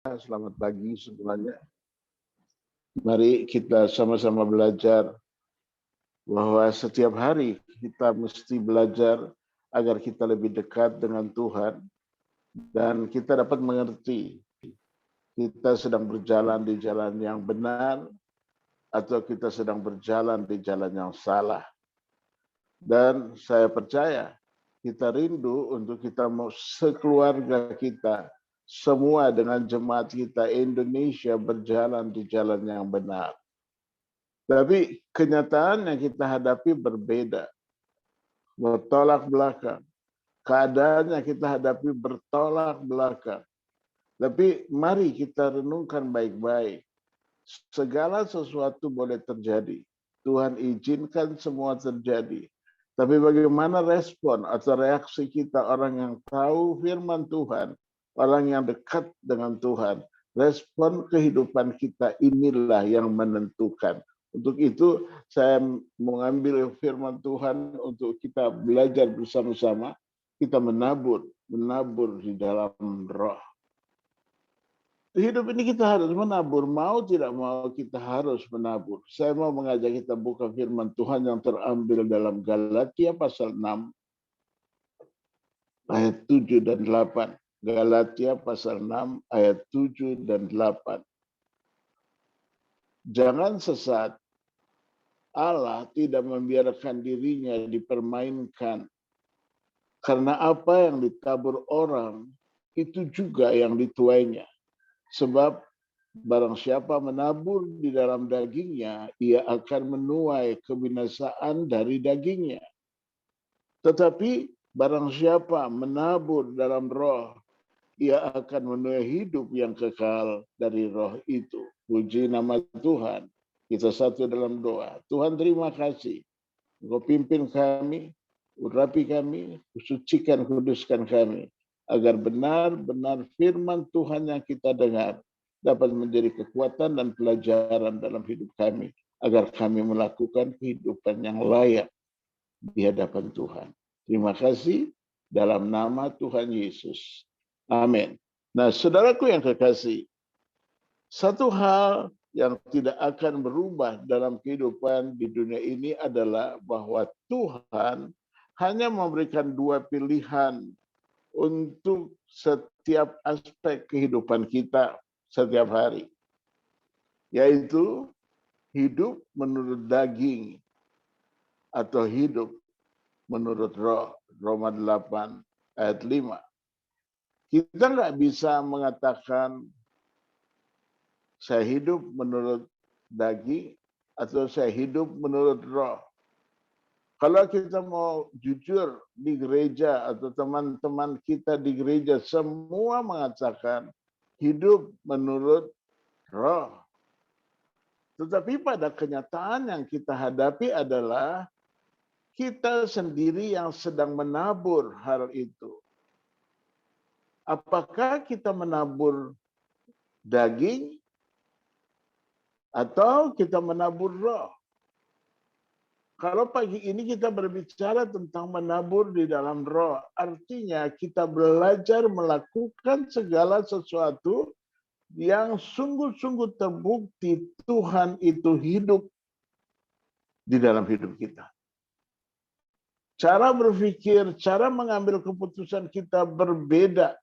Selamat pagi semuanya. Mari kita sama-sama belajar bahwa setiap hari kita mesti belajar agar kita lebih dekat dengan Tuhan dan kita dapat mengerti kita sedang berjalan di jalan yang benar atau kita sedang berjalan di jalan yang salah. Dan saya percaya kita rindu untuk kita mau sekeluarga kita semua dengan jemaat kita Indonesia berjalan di jalan yang benar. Tapi kenyataan yang kita hadapi berbeda, bertolak belakang. Keadaan yang kita hadapi bertolak belakang. Tapi mari kita renungkan baik-baik. Segala sesuatu boleh terjadi. Tuhan izinkan semua terjadi. Tapi bagaimana respon atau reaksi kita orang yang tahu firman Tuhan, orang yang dekat dengan Tuhan, respon kehidupan kita inilah yang menentukan. Untuk itu saya mengambil firman Tuhan untuk kita belajar bersama-sama, kita menabur di dalam roh. Hidup ini kita harus menabur, mau tidak mau kita harus menabur. Saya mau mengajak kita buka firman Tuhan yang terambil dalam Galatia pasal 6 ayat 7 dan 8. Galatia pasal 6 ayat 7 dan 8. Jangan sesat, Allah tidak membiarkan dirinya dipermainkan. Karena apa yang ditabur orang, itu juga yang dituainya. Sebab barang siapa menabur di dalam dagingnya, ia akan menuai kebinasaan dari dagingnya. Tetapi barang siapa menabur dalam roh, ia akan menuai hidup yang kekal dari roh itu. Puji nama Tuhan. Kita satu dalam doa. Tuhan terima kasih. Engkau pimpin kami, urapi kami, sucikan, kuduskan kami. Agar benar-benar firman Tuhan yang kita dengar dapat menjadi kekuatan dan pelajaran dalam hidup kami. Agar kami melakukan kehidupan yang layak di hadapan Tuhan. Terima kasih dalam nama Tuhan Yesus. Amin. Nah, saudaraku yang kekasih, satu hal yang tidak akan berubah dalam kehidupan di dunia ini adalah bahwa Tuhan hanya memberikan dua pilihan untuk setiap aspek kehidupan kita setiap hari, yaitu hidup menurut daging atau hidup menurut roh. Roma 8 ayat 5. Kita nggak bisa mengatakan saya hidup menurut daging atau saya hidup menurut roh. Kalau kita mau jujur di gereja atau teman-teman kita di gereja semua mengatakan hidup menurut roh. Tetapi pada kenyataan yang kita hadapi adalah kita sendiri yang sedang menabur hal itu. Apakah kita menabur daging atau kita menabur roh? Kalau pagi ini kita berbicara tentang menabur di dalam roh, artinya kita belajar melakukan segala sesuatu yang sungguh-sungguh terbukti Tuhan itu hidup di dalam hidup kita. Cara berpikir, cara mengambil keputusan kita berbeda.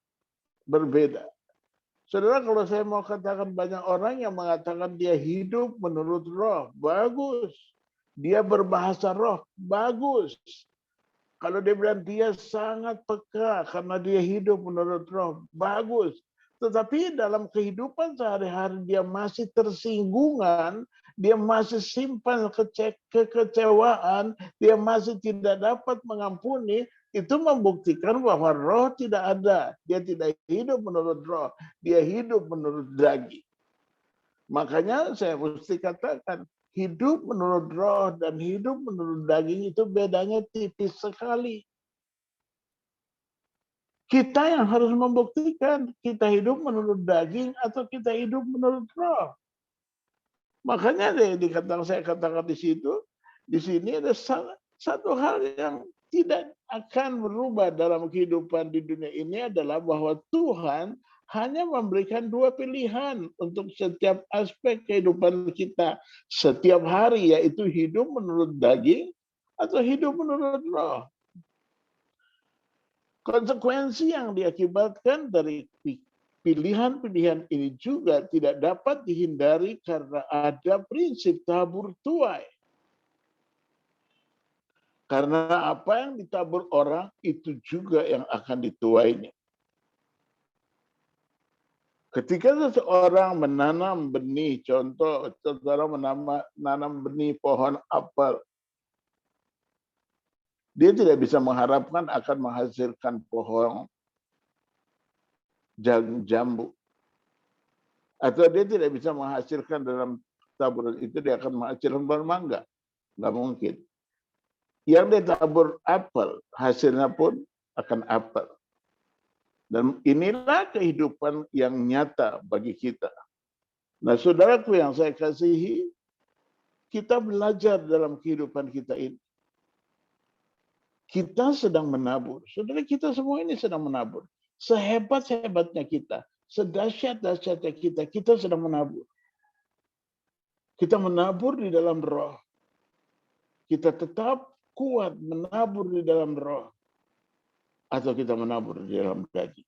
Saudara, kalau saya mau katakan banyak orang yang mengatakan dia hidup menurut roh, bagus. Dia berbahasa roh, bagus. Kalau dia bilang dia sangat peka karena dia hidup menurut roh, bagus. Tetapi dalam kehidupan sehari-hari dia masih tersinggungan, dia masih simpan kekecewaan, dia masih tidak dapat mengampuni, itu membuktikan bahwa roh tidak ada. Dia tidak hidup menurut roh, dia hidup menurut daging. Makanya saya mesti katakan, hidup menurut roh dan hidup menurut daging itu bedanya tipis sekali. Kita yang harus membuktikan kita hidup menurut daging atau kita hidup menurut roh. Makanya saya katakan di sini ada satu hal yang tidak akan berubah dalam kehidupan di dunia ini adalah bahwa Tuhan hanya memberikan dua pilihan untuk setiap aspek kehidupan kita setiap hari, yaitu hidup menurut daging atau hidup menurut roh. Konsekuensi yang diakibatkan dari pilihan-pilihan ini juga tidak dapat dihindari karena ada prinsip tabur tuai. Karena apa yang ditabur orang itu juga yang akan dituainya. Ketika seseorang menanam benih, contoh seseorang menanam benih pohon apel, dia tidak bisa mengharapkan akan menghasilkan pohon jambu. Atau dia tidak bisa menghasilkan dalam taburan itu dia akan menghasilkan pohon mangga. Nggak mungkin. Yang ditabur apel, hasilnya pun akan apel. Dan inilah kehidupan yang nyata bagi kita. Nah, saudaraku yang saya kasihi, kita belajar dalam kehidupan kita ini. Kita sedang menabur. Saudara, kita semua ini sedang menabur. Sehebat-hebatnya kita, sedahsyat-dahsyatnya kita sedang menabur. Kita menabur di dalam roh. Kita tetap kuat menabur di dalam roh. Atau kita menabur di dalam daging.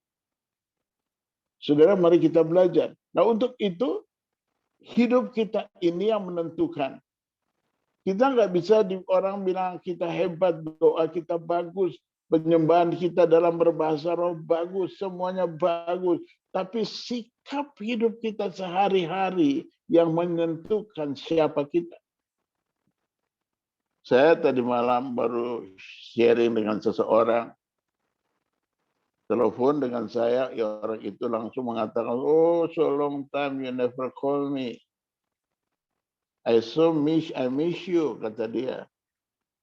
Saudara, mari kita belajar. Nah, untuk itu, hidup kita ini yang menentukan. Kita nggak bisa orang bilang kita hebat, doa kita bagus, penyembahan kita dalam berbahasa roh bagus, semuanya bagus. Tapi sikap hidup kita sehari-hari yang menentukan siapa kita. Saya tadi malam baru sharing dengan seseorang. Telepon dengan saya, ya orang itu langsung mengatakan, oh so long time you never call me. I miss you, kata dia.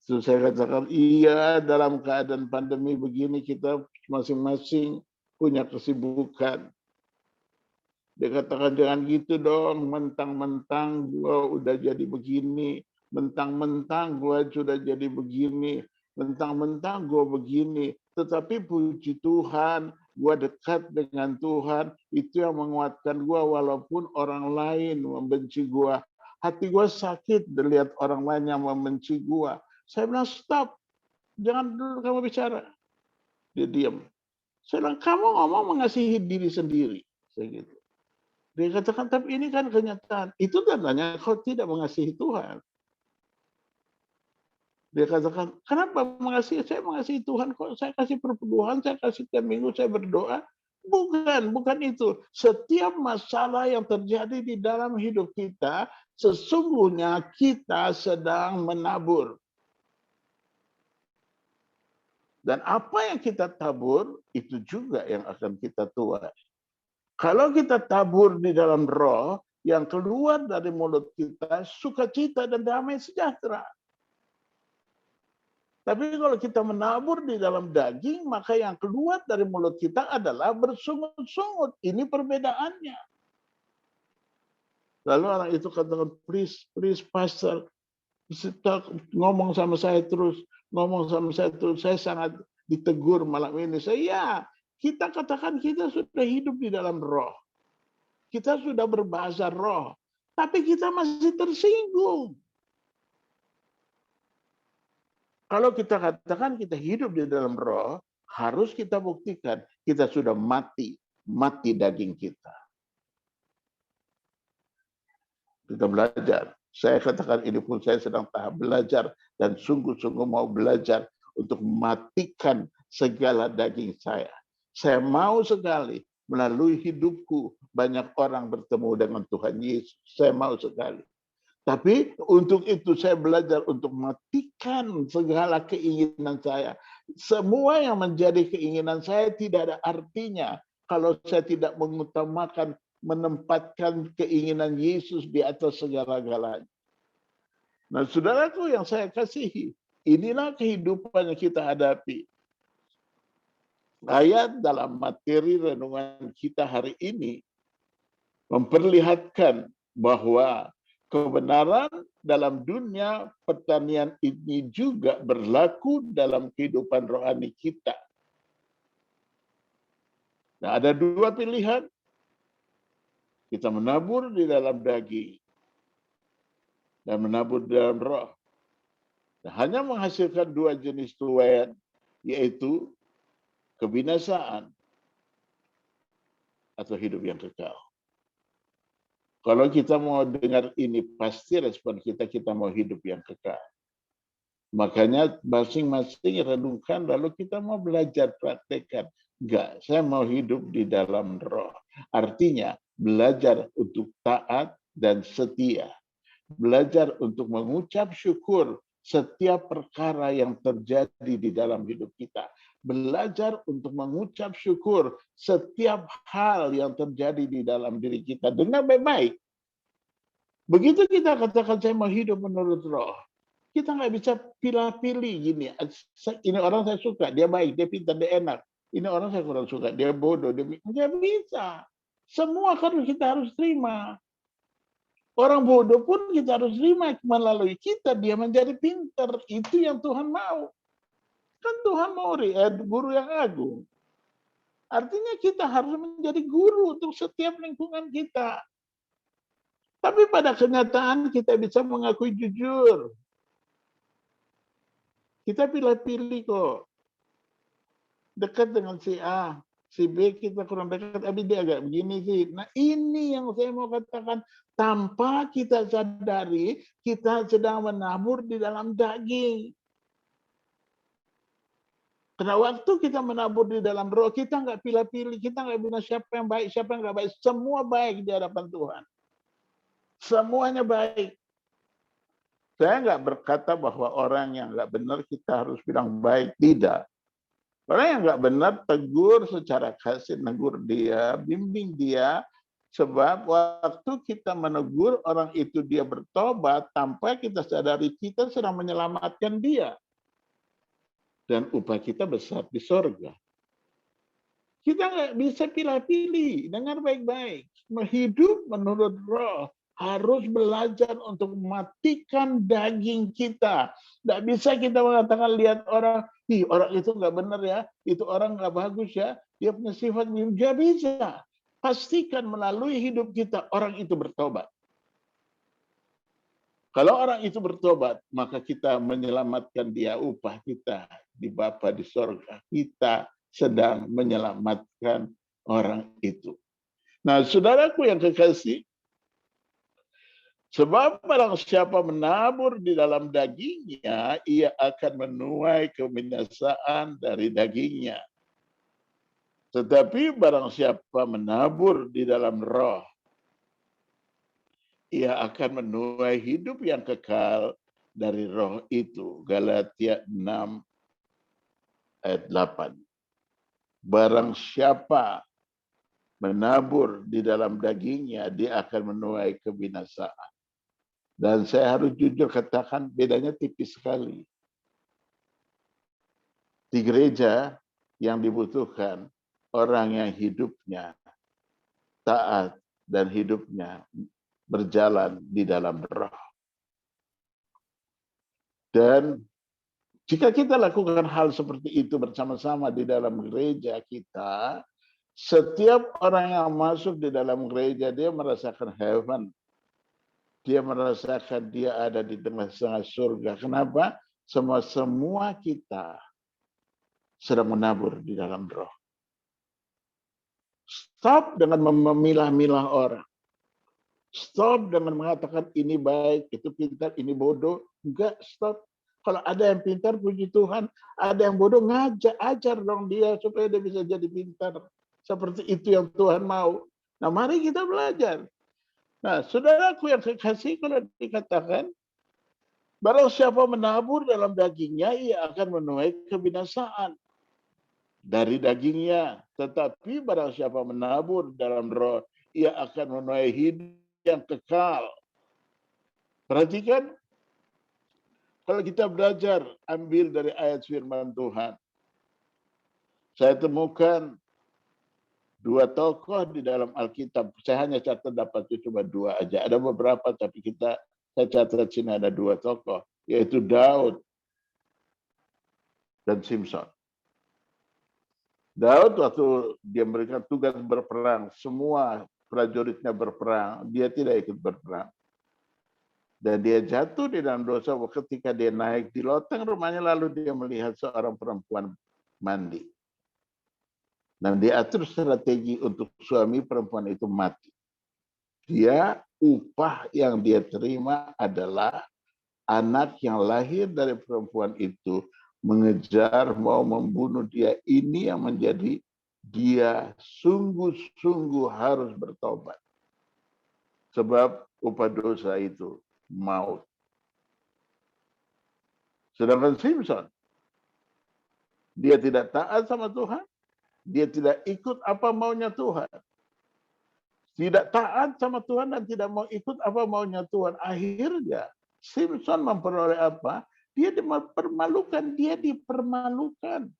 Terus saya katakan, iya dalam keadaan pandemi begini kita masing-masing punya kesibukan. Dia katakan, jangan gitu dong, mentang-mentang gua udah jadi begini, mentang-mentang gua sudah jadi begini, mentang-mentang gua begini. Tetapi puji Tuhan, gua dekat dengan Tuhan, itu yang menguatkan gua walaupun orang lain membenci gua. Hati gua sakit melihat orang lain yang membenci gua. Saya bilang, stop, jangan dulu kamu bicara. Dia diam. Saya bilang, kamu ngomong mengasihi diri sendiri. Saya gitu. Dia katakan, tapi ini kan kenyataan. Itu tandanya kau tidak mengasihi Tuhan. Dia katakan, kenapa mengasihi? Saya mengasihi Tuhan kok. Saya kasih perpuluhan, saya kasih tiap minggu, saya berdoa. Bukan itu. Setiap masalah yang terjadi di dalam hidup kita, sesungguhnya kita sedang menabur. Dan apa yang kita tabur, itu juga yang akan kita tuai. Kalau kita tabur di dalam roh, yang keluar dari mulut kita, sukacita dan damai sejahtera. Tapi kalau kita menabur di dalam daging, maka yang keluar dari mulut kita adalah bersungut-sungut. Ini perbedaannya. Lalu orang itu katakan, please pastor, ngomong sama saya terus, saya sangat ditegur malam ini. Saya, kita katakan kita sudah hidup di dalam roh. Kita sudah berbahasa roh. Tapi kita masih tersinggung. Kalau kita katakan kita hidup di dalam roh, harus kita buktikan kita sudah mati daging kita. Kita belajar. Saya katakan ini pun saya sedang tahap belajar dan sungguh-sungguh mau belajar untuk mematikan segala daging saya. Saya mau sekali melalui hidupku banyak orang bertemu dengan Tuhan Yesus. Saya mau sekali. Tapi untuk itu saya belajar untuk mematikan segala keinginan saya. Semua yang menjadi keinginan saya tidak ada artinya kalau saya tidak mengutamakan, menempatkan keinginan Yesus di atas segala-galanya. Nah, saudaraku yang saya kasihi, inilah kehidupan yang kita hadapi. Ayat dalam materi renungan kita hari ini memperlihatkan bahwa kebenaran dalam dunia pertanian ini juga berlaku dalam kehidupan rohani kita. Nah, ada dua pilihan. Kita menabur di dalam daging dan menabur di dalam roh. Nah, hanya menghasilkan dua jenis tuaian, yaitu kebinasaan atau hidup yang kekal. Kalau kita mau dengar ini, pasti respon kita mau hidup yang kekal. Makanya masing-masing renungkan, lalu kita mau belajar praktekkan. Enggak, saya mau hidup di dalam roh. Artinya, belajar untuk taat dan setia. Belajar untuk mengucap syukur setiap perkara yang terjadi di dalam hidup kita. Belajar untuk mengucap syukur setiap hal yang terjadi di dalam diri kita. Dengar baik-baik. Begitu kita katakan saya mau hidup menurut roh, kita nggak bisa pilih-pilih gini. Ini orang saya suka, dia baik, dia pintar, dia enak. Ini orang saya kurang suka, dia bodoh, dia nggak bisa. Semua kan kita harus terima. Orang bodoh pun kita harus terima melalui kita, dia menjadi pintar. Itu yang Tuhan mau. Kan Tuhan mau guru yang agung. Artinya kita harus menjadi guru untuk setiap lingkungan kita. Tapi pada kenyataan kita bisa mengakui jujur. Kita pilih-pilih kok. Dekat dengan si A, si B kita kurang dekat, tapi dia agak begini sih. Nah ini yang saya mau katakan, tanpa kita sadari, kita sedang menabur di dalam daging. Karena waktu kita menabur di dalam roh, kita nggak pilih-pilih, kita nggak bilang siapa yang baik, siapa yang nggak baik. Semua baik di hadapan Tuhan. Semuanya baik. Saya nggak berkata bahwa orang yang nggak benar kita harus bilang baik. Tidak. Orang yang nggak benar, tegur secara kasih, negur dia, bimbing dia, sebab waktu kita menegur orang itu dia bertobat, tanpa kita sadari kita sedang menyelamatkan dia. Dan upah kita besar di sorga. Kita nggak bisa pilih-pilih, dengar baik-baik. Hidup menurut roh, harus belajar untuk mematikan daging kita. Nggak bisa kita mengatakan lihat orang, orang itu nggak benar ya, itu orang nggak bagus ya, dia punya sifat nggak bisa. Pastikan melalui hidup kita orang itu bertobat. Kalau orang itu bertobat, maka kita menyelamatkan dia, upah kita di Bapa di sorga. Kita sedang menyelamatkan orang itu. Nah, saudaraku yang kekasih, sebab barang siapa menabur di dalam dagingnya, ia akan menuai kebinasaan dari dagingnya. Tetapi barang siapa menabur di dalam roh, ia akan menuai hidup yang kekal dari roh itu. Galatia 6 ayat 8. Barang siapa menabur di dalam dagingnya, dia akan menuai kebinasaan. Dan saya harus jujur katakan bedanya tipis sekali. Di gereja yang dibutuhkan orang yang hidupnya taat dan hidupnya berjalan di dalam roh. Dan jika kita lakukan hal seperti itu bersama-sama di dalam gereja kita, setiap orang yang masuk di dalam gereja, dia merasakan heaven. Dia merasakan dia ada di tengah-tengah surga. Kenapa? Semua kita sedang menabur di dalam roh. Stop dengan memilah-milah orang. Stop dengan mengatakan ini baik, itu pintar, ini bodoh. Enggak, stop. Kalau ada yang pintar, puji Tuhan. Ada yang bodoh, ajar dong dia supaya dia bisa jadi pintar. Seperti itu yang Tuhan mau. Nah, mari kita belajar. Nah, saudaraku yang kekasih, kalau dikatakan, barang siapa menabur dalam dagingnya, ia akan menuai kebinasaan dari dagingnya. Tetapi barang siapa menabur dalam roh, ia akan menuai hidup yang kekal. Perhatikan, kalau kita belajar, ambil dari ayat firman Tuhan. Saya temukan dua tokoh di dalam Alkitab. Saya hanya catat dapat cuma dua aja. Ada beberapa, tapi saya catat sini ada dua tokoh, yaitu Daud dan Simson. Daud waktu dia memberikan tugas berperang, semua prajuritnya berperang, dia tidak ikut berperang. Dan dia jatuh di dalam dosa ketika dia naik di loteng rumahnya, lalu dia melihat seorang perempuan mandi. Dan dia atur strategi untuk suami perempuan itu mati. Dia, upah yang dia terima adalah anak yang lahir dari perempuan itu mengejar, mau membunuh dia. Ini yang menjadi dia sungguh-sungguh harus bertobat. Sebab upah dosa itu maut. Sedangkan Simpson, dia tidak taat sama Tuhan, dia tidak ikut apa maunya Tuhan. Tidak taat sama Tuhan dan tidak mau ikut apa maunya Tuhan. Akhirnya Simpson memperoleh apa? Dia dipermalukan, dia dipermalukan.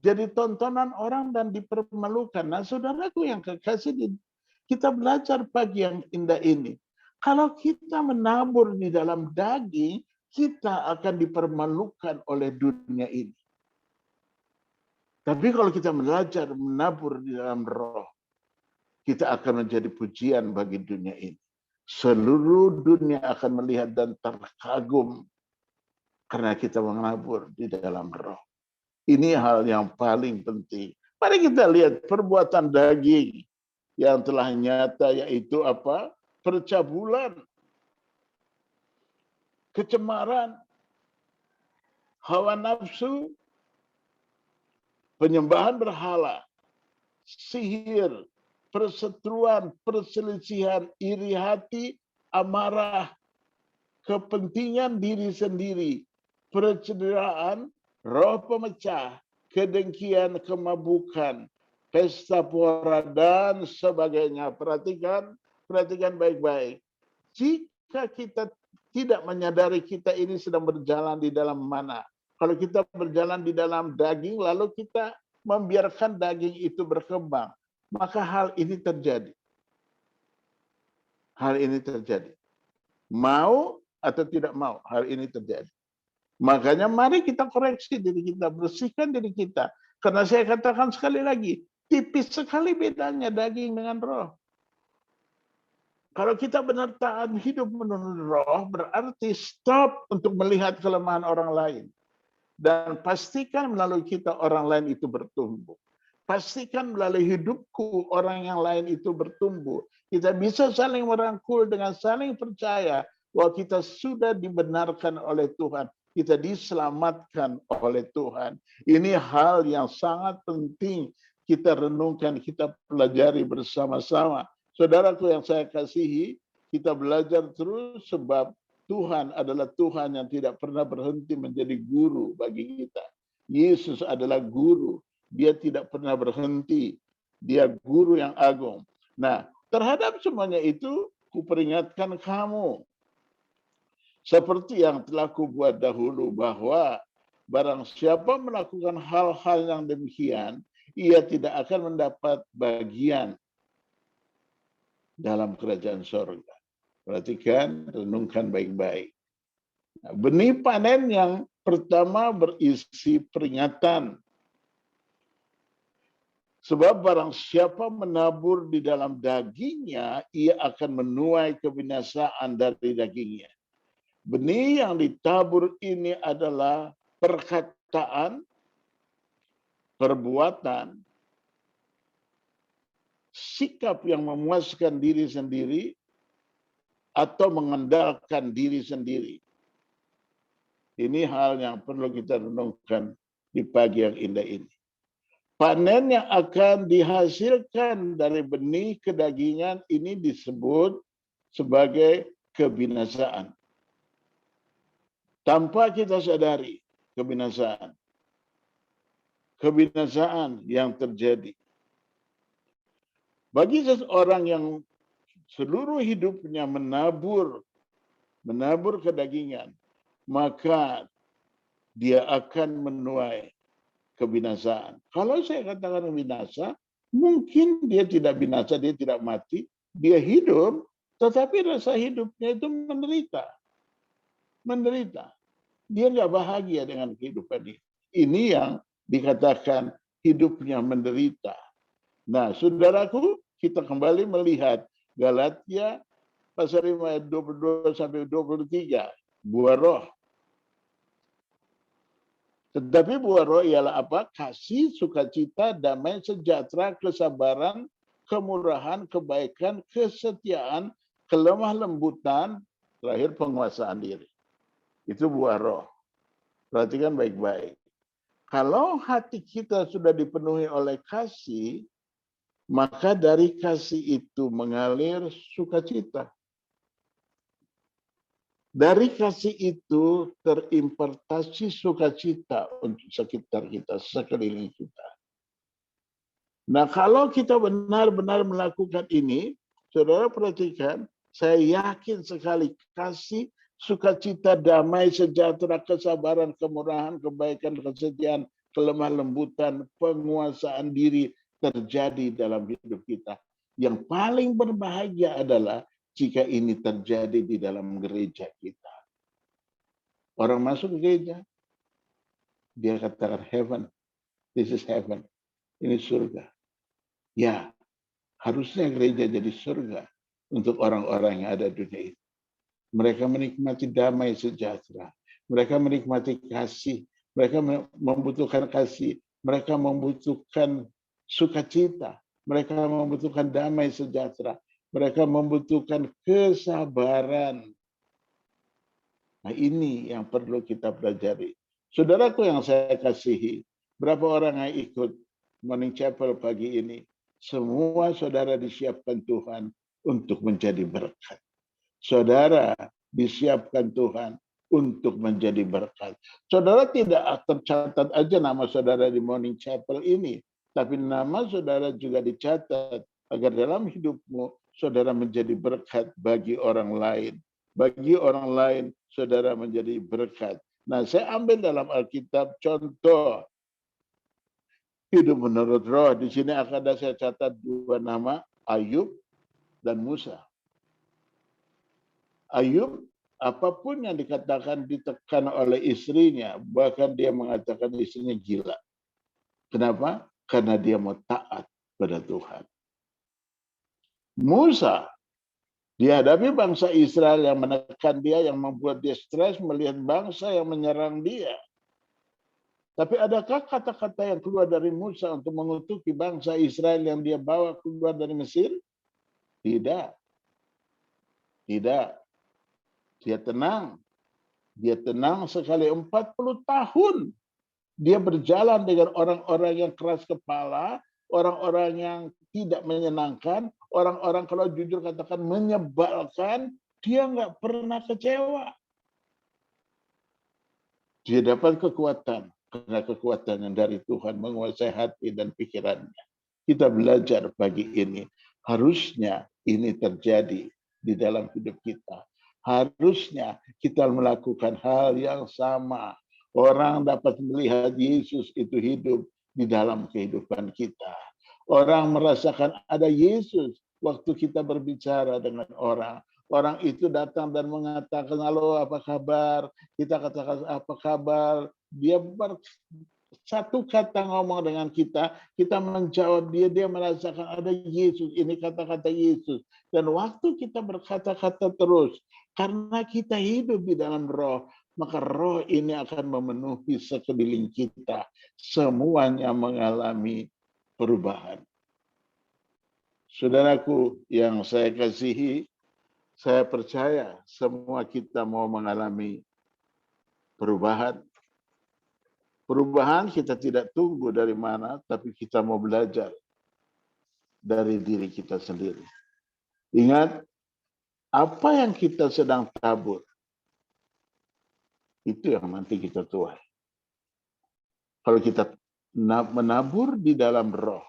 Jadi tontonan orang dan dipermalukan. Nah, saudaraku yang kekasih, kita belajar pagi yang indah ini. Kalau kita menabur di dalam daging, kita akan dipermalukan oleh dunia ini. Tapi kalau kita belajar menabur di dalam roh, kita akan menjadi pujian bagi dunia ini. Seluruh dunia akan melihat dan terkagum karena kita menabur di dalam roh. Ini hal yang paling penting. Mari kita lihat perbuatan daging yang telah nyata, yaitu apa? Percabulan, kecemaran, hawa nafsu, penyembahan berhala, sihir, perseteruan, perselisihan, iri hati, amarah, kepentingan diri sendiri, percederaan, roh pemecah, kedengkian, kemabukan, pesta pora, dan sebagainya. Perhatikan baik-baik. Jika kita tidak menyadari kita ini sedang berjalan di dalam mana. Kalau kita berjalan di dalam daging, lalu kita membiarkan daging itu berkembang, maka hal ini terjadi. Hal ini terjadi. Mau atau tidak mau, hal ini terjadi. Makanya mari kita koreksi diri kita, bersihkan diri kita. Karena saya katakan sekali lagi, tipis sekali bedanya daging dengan roh. Kalau kita benar taat hidup menurut roh, berarti stop untuk melihat kelemahan orang lain. Dan pastikan melalui kita orang lain itu bertumbuh. Pastikan melalui hidupku orang yang lain itu bertumbuh. Kita bisa saling merangkul dengan saling percaya bahwa kita sudah dibenarkan oleh Tuhan. Kita diselamatkan oleh Tuhan. Ini hal yang sangat penting kita renungkan, kita pelajari bersama-sama. Saudaraku yang saya kasihi, kita belajar terus sebab Tuhan adalah Tuhan yang tidak pernah berhenti menjadi guru bagi kita. Yesus adalah guru. Dia tidak pernah berhenti. Dia guru yang agung. Nah, terhadap semuanya itu, kuperingatkan kamu. Seperti yang telah kubuat dahulu, bahwa barang siapa melakukan hal-hal yang demikian, ia tidak akan mendapat bagian dalam kerajaan surga. Perhatikan, renungkan baik-baik. Nah, benih panen yang pertama berisi peringatan. Sebab barang siapa menabur di dalam dagingnya, ia akan menuai kebinasaan dari dagingnya. Benih yang ditabur ini adalah perkataan, perbuatan, sikap yang memuaskan diri sendiri, atau mengandalkan diri sendiri. Ini hal yang perlu kita renungkan di pagi yang indah ini. Panen yang akan dihasilkan dari benih kedagingan ini disebut sebagai kebinasaan. Tanpa kita sadari kebinasaan. Kebinasaan yang terjadi. Bagi seseorang yang seluruh hidupnya menabur kedagingan, maka dia akan menuai kebinasaan. Kalau saya katakan binasa, mungkin dia tidak binasa, dia tidak mati, dia hidup, tetapi rasa hidupnya itu menderita. Menderita. Dia nggak bahagia dengan kehidupan ini. Ini yang dikatakan hidupnya menderita. Nah, saudaraku, kita kembali melihat Galatia pasal 5 ayat 22 sampai 23, buah roh. Tetapi buah roh ialah apa? Kasih, sukacita, damai, sejahtera, kesabaran, kemurahan, kebaikan, kesetiaan, kelemah lembutan, terakhir penguasaan diri. Itu buah roh. Perhatikan baik-baik. Kalau hati kita sudah dipenuhi oleh kasih, maka dari kasih itu mengalir sukacita. Dari kasih itu terimpartasi sukacita untuk sekitar kita, sekeliling kita. Nah, kalau kita benar-benar melakukan ini, saudara perhatikan, saya yakin sekali kasih, sukacita, damai, sejahtera, kesabaran, kemurahan, kebaikan, kesetiaan, kelemah lembutan, penguasaan diri terjadi dalam hidup kita. Yang paling berbahagia adalah jika ini terjadi di dalam gereja kita. Orang masuk gereja, dia katakan heaven, this is heaven, ini surga. Ya, harusnya gereja jadi surga untuk orang-orang yang ada di dunia ini. Mereka menikmati damai sejahtera. Mereka menikmati kasih. Mereka membutuhkan kasih. Mereka membutuhkan sukacita. Mereka membutuhkan damai sejahtera. Mereka membutuhkan kesabaran. Nah, ini yang perlu kita pelajari. Saudaraku yang saya kasihi, berapa orang yang ikut Morning Chapel pagi ini? Semua saudara disiapkan Tuhan untuk menjadi berkat. Saudara disiapkan Tuhan untuk menjadi berkat. Saudara tidak tercatat aja nama saudara di Morning Chapel ini, tapi nama saudara juga dicatat agar dalam hidupmu saudara menjadi berkat bagi orang lain. Bagi orang lain saudara menjadi berkat. Nah, saya ambil dalam Alkitab contoh hidup menurut roh. Di sini akan ada saya catat dua nama, Ayub dan Musa. Ayub, apapun yang dikatakan ditekan oleh istrinya, bahkan dia mengatakan istrinya gila. Kenapa? Karena dia mau taat pada Tuhan. Musa dihadapi bangsa Israel yang menekan dia, yang membuat dia stres melihat bangsa yang menyerang dia. Tapi adakah kata-kata yang keluar dari Musa untuk mengutuki bangsa Israel yang dia bawa keluar dari Mesir? Tidak. Tidak. Dia tenang. Dia tenang sekali 40 tahun. Dia berjalan dengan orang-orang yang keras kepala, orang-orang yang tidak menyenangkan, orang-orang kalau jujur katakan menyebalkan, dia nggak pernah kecewa. Dia dapat kekuatan, karena kekuatan yang dari Tuhan menguasai hati dan pikirannya. Kita belajar pagi ini, harusnya ini terjadi di dalam hidup kita. Harusnya kita melakukan hal yang sama. Orang dapat melihat Yesus itu hidup di dalam kehidupan kita. Orang merasakan ada Yesus waktu kita berbicara dengan orang. Orang itu datang dan mengatakan, halo apa kabar? Kita katakan apa kabar? Dia satu kata ngomong dengan kita menjawab dia, dia merasakan ada Yesus, ini kata-kata Yesus. Dan waktu kita berkata-kata terus, karena kita hidup di dalam roh, maka roh ini akan memenuhi sekeliling kita. Semuanya mengalami perubahan. Saudaraku yang saya kasihi, saya percaya semua kita mau mengalami perubahan. Perubahan kita tidak tunggu dari mana, tapi kita mau belajar dari diri kita sendiri. Ingat, apa yang kita sedang tabur, itu yang nanti kita tuai. Kalau kita menabur di dalam roh,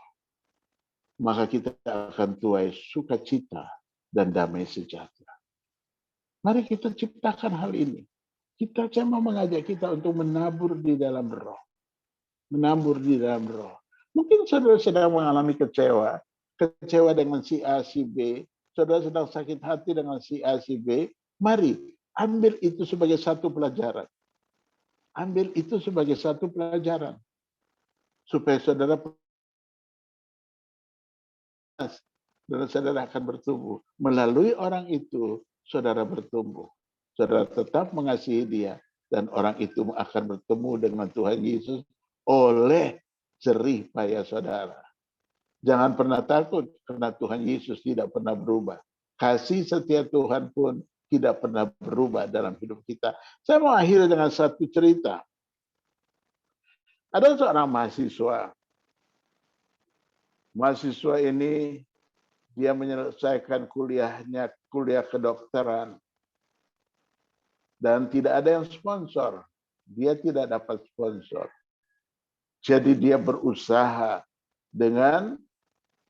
maka kita akan tuai sukacita dan damai sejahtera. Mari kita ciptakan hal ini. Saya mau mengajak kita untuk menabur di dalam roh. Menabur di dalam roh. Mungkin saudara sedang mengalami kecewa. Kecewa dengan si A, si B. Saudara sedang sakit hati dengan si A, si B. Mari, ambil itu sebagai satu pelajaran. Ambil itu sebagai satu pelajaran. supaya saudara saudara akan bertumbuh. Melalui orang itu, saudara bertumbuh. Saudara tetap mengasihi dia, dan orang itu akan bertemu dengan Tuhan Yesus oleh jerih payah saudara. Jangan pernah takut, karena Tuhan Yesus tidak pernah berubah. Kasih setia Tuhan pun tidak pernah berubah dalam hidup kita. Saya mau akhiri dengan satu cerita. Ada seorang mahasiswa. Mahasiswa ini dia menyelesaikan kuliahnya, kuliah kedokteran. Dan tidak ada yang sponsor. Dia tidak dapat sponsor. Jadi dia berusaha dengan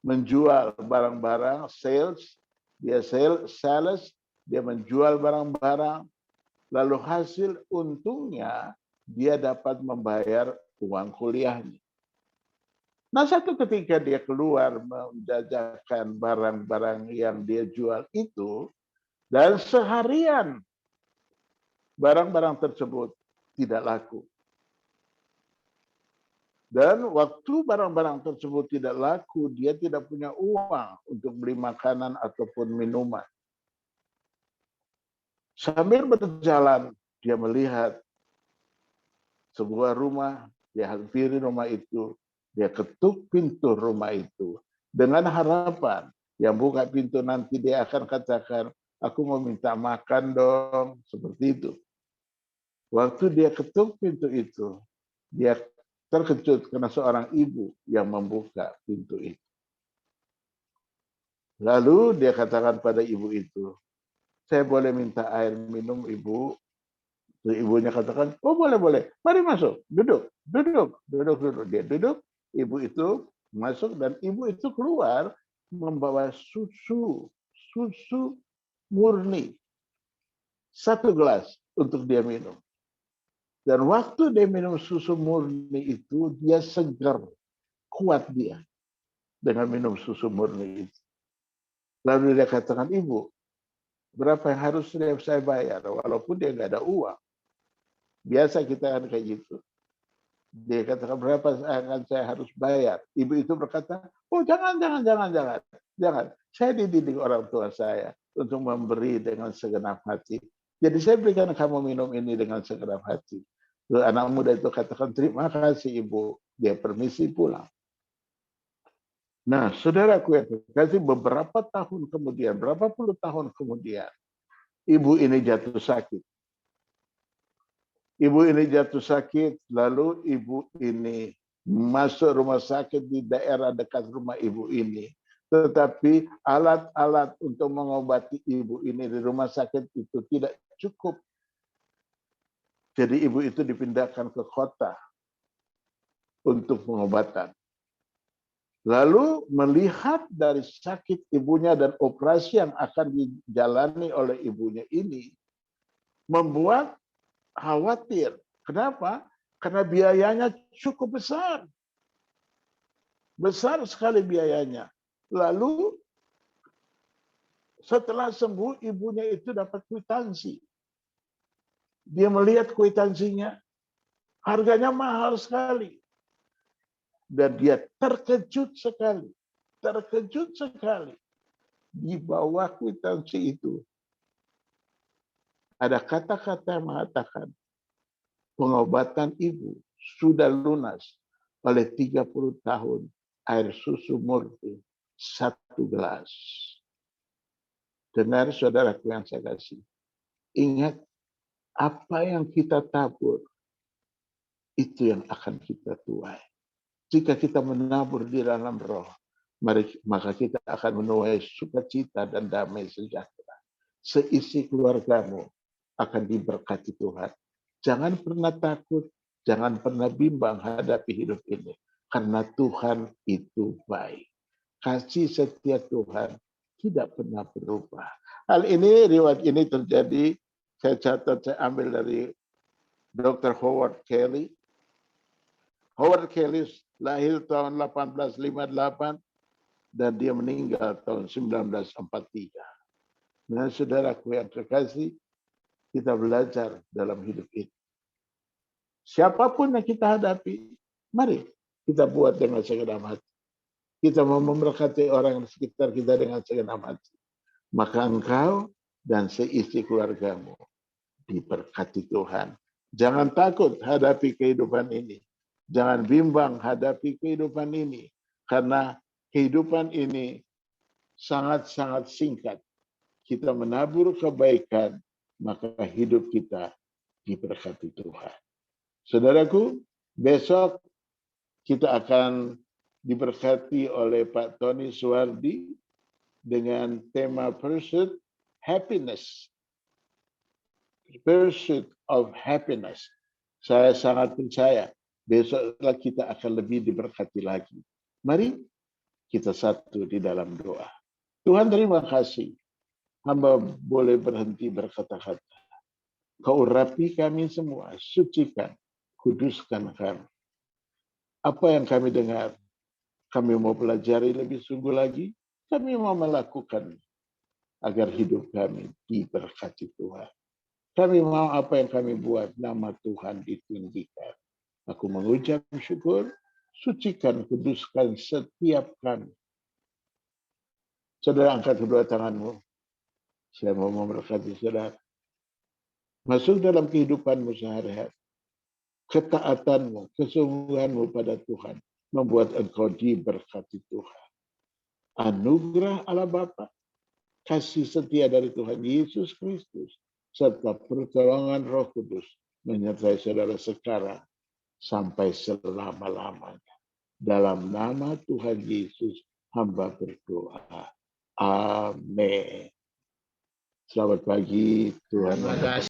menjual barang-barang, sales. Dia sales, dia menjual barang-barang. Lalu hasil untungnya dia dapat membayar uang kuliahnya. Nah, satu ketika dia keluar menjajakan barang-barang yang dia jual itu, dan seharian barang-barang tersebut tidak laku. Dan waktu barang-barang tersebut tidak laku, dia tidak punya uang untuk beli makanan ataupun minuman. Sambil berjalan, dia melihat sebuah rumah, dia hampiri rumah itu, dia ketuk pintu rumah itu dengan harapan yang buka pintu nanti dia akan katakan, aku mau minta makan dong, seperti itu. Waktu dia ketuk pintu itu, dia terkejut karena seorang ibu yang membuka pintu itu. Lalu dia katakan pada ibu itu, saya boleh minta air minum ibu? Ibunya katakan, oh boleh. Mari masuk, duduk. Dia duduk, ibu itu masuk dan ibu itu keluar membawa susu murni. 1 gelas untuk dia minum. Dan waktu dia minum susu murni itu, dia segar, kuat dia dengan minum susu murni itu. Lalu dia katakan, ibu, berapa yang harus saya bayar? Walaupun dia nggak ada uang. Biasa kita kan kayak gitu. Dia katakan, berapa saya harus bayar? Ibu itu berkata, oh jangan. Saya dididik orang tua saya untuk memberi dengan segenap hati. Jadi saya berikan kamu minum ini dengan segenap hati. Lalu anak muda itu katakan, terima kasih ibu. Dia permisi pulang. Nah, saudaraku yang terkasih, beberapa tahun kemudian, berapa puluh tahun kemudian, ibu ini jatuh sakit. Ibu ini jatuh sakit, lalu ibu ini masuk rumah sakit di daerah dekat rumah ibu ini. Tetapi alat-alat untuk mengobati ibu ini di rumah sakit itu tidak cukup. Jadi ibu itu dipindahkan ke kota untuk pengobatan. Lalu melihat dari sakit ibunya dan operasi yang akan dijalani oleh ibunya ini, membuat khawatir. Kenapa? Karena biayanya cukup besar. Besar sekali biayanya. Lalu setelah sembuh, ibunya itu dapat kwitansi. Dia melihat kwitansinya, harganya mahal sekali. Dan dia terkejut sekali. Di bawah kwitansi itu ada kata-kata yang mengatakan, pengobatan ibu sudah lunas oleh 30 tahun air susu murni 1 gelas. Dengar saudaraku yang saya kasih. Ingat, apa yang kita tabur, itu yang akan kita tuai. Jika kita menabur di dalam roh, maka kita akan menuai sukacita dan damai sejahtera. Seisi keluargamu akan diberkati Tuhan. Jangan pernah takut, jangan pernah bimbang hadapi hidup ini. Karena Tuhan itu baik. Kasih setia Tuhan tidak pernah berubah. Hal ini, riwayat ini terjadi, saya catat, saya ambil dari Dr. Howard Kelly. Howard Kelly lahir tahun 1858 dan dia meninggal tahun 1943. Nah, saudaraku yang terkasih, kita belajar dalam hidup ini. Siapapun yang kita hadapi, mari kita buat dengan segenap hati. Kita mau memberkati orang di sekitar kita dengan segenap hati. Maka engkau dan seisi keluargamu diberkati Tuhan. Jangan takut hadapi kehidupan ini. Jangan bimbang hadapi kehidupan ini. Karena kehidupan ini sangat-sangat singkat. Kita menabur kebaikan, maka hidup kita diberkati Tuhan. Saudaraku, besok kita akan diberkati oleh Pak Tony Suwardi dengan tema Pursuit Happiness. Pursuit of Happiness. Saya sangat percaya besoklah kita akan lebih diberkati lagi. Mari kita satu di dalam doa. Tuhan, terima kasih. Hamba boleh berhenti berkata-kata. Kau urapi kami semua, sucikan, kuduskan kami. Apa yang kami dengar, kami mau pelajari lebih sungguh lagi, kami mau melakukan agar hidup kami diberkati Tuhan. Kami mau apa yang kami buat, nama Tuhan ditinggikan. Aku mengucap syukur, sucikan, kuduskan setiap kami. Saudara, angkat kedua tanganmu. Saya mau memberkati saudara. Masuk dalam kehidupanmu sehari-hari. Ketaatanmu, kesungguhanmu pada Tuhan membuat engkau diberkati Tuhan. Anugerah Allah Bapa, kasih setia dari Tuhan Yesus Kristus, serta pertolongan Roh Kudus menyertai saudara sekarang sampai selama-lamanya. Dalam nama Tuhan Yesus, hamba berdoa. Amin. Selamat pagi, Tuhan memberkati.